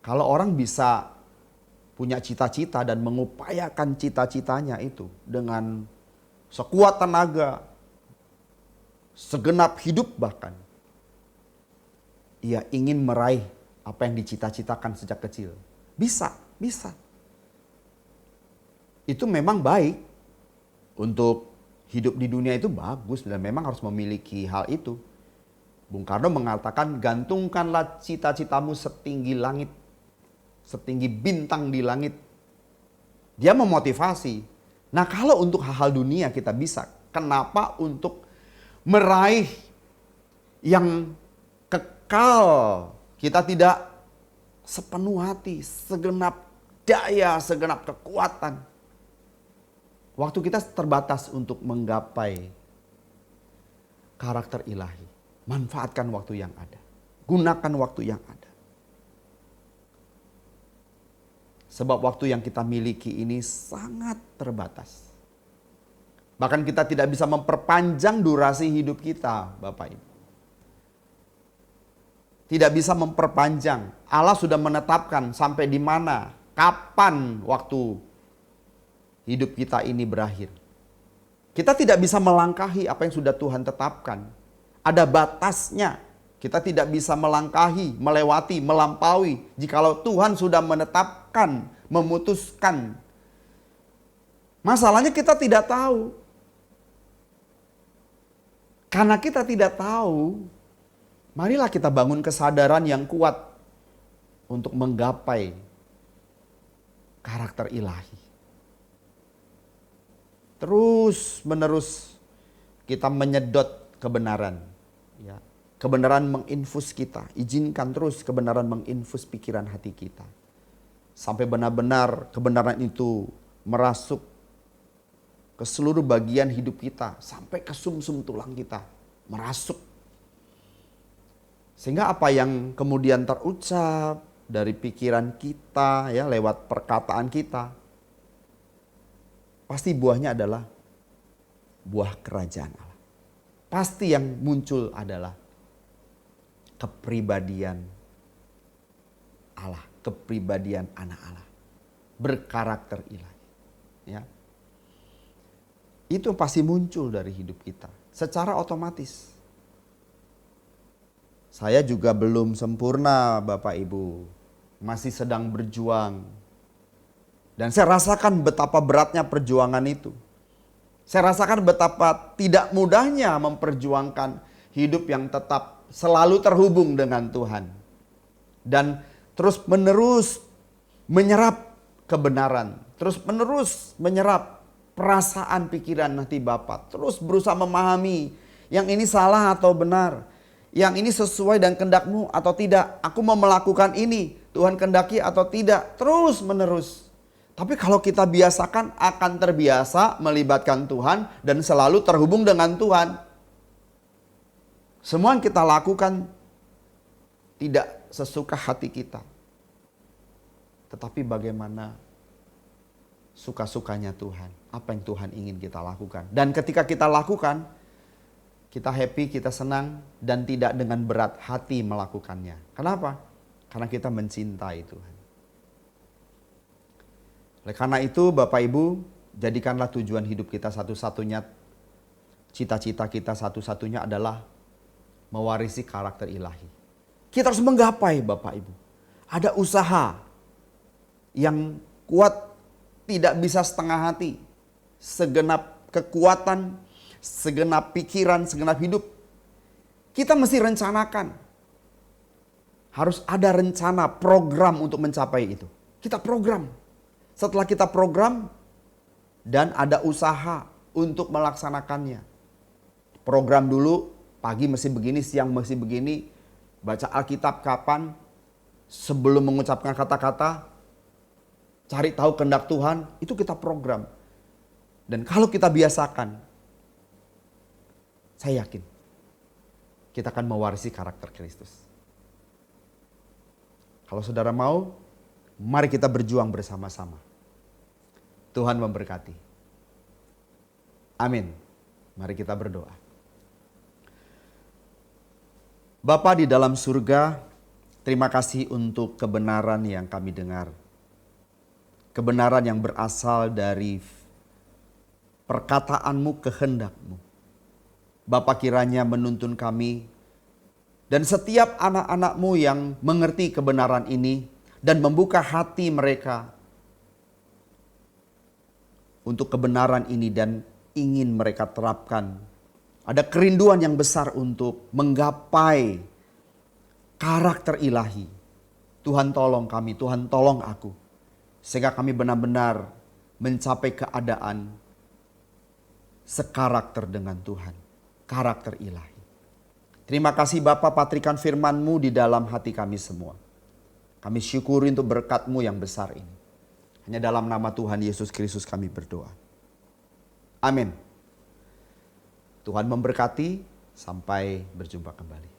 Speaker 3: Kalau orang bisa punya cita-cita dan mengupayakan cita-citanya itu dengan sekuat tenaga, segenap hidup bahkan. Ia ingin meraih apa yang dicita-citakan sejak kecil. Bisa. Itu memang baik. Untuk hidup di dunia itu bagus dan memang harus memiliki hal itu. Bung Karno mengatakan, gantungkanlah cita-citamu setinggi langit. Setinggi bintang di langit. Dia memotivasi. Nah kalau untuk hal-hal dunia kita bisa. Kenapa untuk meraih yang kekal kita tidak sepenuh hati, segenap daya, segenap kekuatan. Waktu kita terbatas untuk menggapai karakter ilahi. Manfaatkan waktu yang ada. Gunakan waktu yang ada. Sebab waktu yang kita miliki ini sangat terbatas. Bahkan kita tidak bisa memperpanjang durasi hidup kita, Bapak Ibu. Tidak bisa memperpanjang. Allah sudah menetapkan sampai di mana, kapan waktu hidup kita ini berakhir. Kita tidak bisa melangkahi apa yang sudah Tuhan tetapkan. Ada batasnya. Kita tidak bisa melangkahi, melewati, melampaui. Jikalau Tuhan sudah menetapkan, memutuskan. Masalahnya kita tidak tahu. Karena kita tidak tahu, marilah kita bangun kesadaran yang kuat untuk menggapai karakter ilahi. Terus menerus kita menyedot kebenaran. Ya. Kebenaran menginfus kita. Izinkan terus kebenaran menginfus pikiran hati kita. Sampai benar-benar kebenaran itu merasuk ke seluruh bagian hidup kita. Sampai ke sumsum tulang kita. Merasuk. Sehingga apa yang kemudian terucap dari pikiran kita ya lewat perkataan kita. Pasti buahnya adalah buah kerajaan Allah. Pasti yang muncul adalah kepribadian Allah, kepribadian anak Allah, berkarakter ilahi. Ya. Itu pasti muncul dari hidup kita secara otomatis. Saya juga belum sempurna Bapak Ibu, masih sedang berjuang. Dan saya rasakan betapa beratnya perjuangan itu. Saya rasakan betapa tidak mudahnya memperjuangkan hidup yang tetap selalu terhubung dengan Tuhan. Dan terus menerus menyerap kebenaran. Terus menerus menyerap perasaan pikiran hati Bapa. Terus berusaha memahami yang ini salah atau benar. Yang ini sesuai dan kehendak-Mu atau tidak. Aku mau melakukan ini. Tuhan kehendaki atau tidak. Terus menerus. Tapi kalau kita biasakan akan terbiasa melibatkan Tuhan dan selalu terhubung dengan Tuhan. Semua yang kita lakukan tidak sesuka hati kita. Tetapi bagaimana suka-sukanya Tuhan. Apa yang Tuhan ingin kita lakukan. Dan ketika kita lakukan, kita happy, kita senang, dan tidak dengan berat hati melakukannya. Kenapa? Karena kita mencintai Tuhan. Oleh karena itu, Bapak Ibu, jadikanlah tujuan hidup kita satu-satunya, cita-cita kita satu-satunya adalah mewarisi karakter ilahi. Kita harus menggapai, Bapak Ibu. Ada usaha yang kuat, tidak bisa setengah hati. Segenap kekuatan, segenap pikiran, segenap hidup. Kita mesti rencanakan. Harus ada rencana, program untuk mencapai itu. Kita program. Setelah kita program dan ada usaha untuk melaksanakannya. Program dulu, pagi mesti begini, siang mesti begini. Baca Alkitab kapan, sebelum mengucapkan kata-kata, cari tahu kehendak Tuhan, itu kita program. Dan kalau kita biasakan, saya yakin kita akan mewarisi karakter Kristus. Kalau saudara mau, mari kita berjuang bersama-sama. Tuhan memberkati. Amin. Mari kita berdoa. Bapa di dalam surga, terima kasih untuk kebenaran yang kami dengar. Kebenaran yang berasal dari perkataanmu, kehendak-Mu. Bapa kiranya menuntun kami dan setiap anak-anak-Mu yang mengerti kebenaran ini dan membuka hati mereka untuk kebenaran ini dan ingin mereka terapkan. Ada kerinduan yang besar untuk menggapai karakter ilahi. Tuhan tolong kami, Tuhan tolong aku. Sehingga kami benar-benar mencapai keadaan sekarakter dengan Tuhan. Karakter ilahi. Terima kasih Bapa, patrikan firman-Mu di dalam hati kami semua. Kami syukuri untuk berkat-Mu yang besar ini. Hanya dalam nama Tuhan Yesus Kristus kami berdoa. Amin. Tuhan memberkati, sampai berjumpa kembali.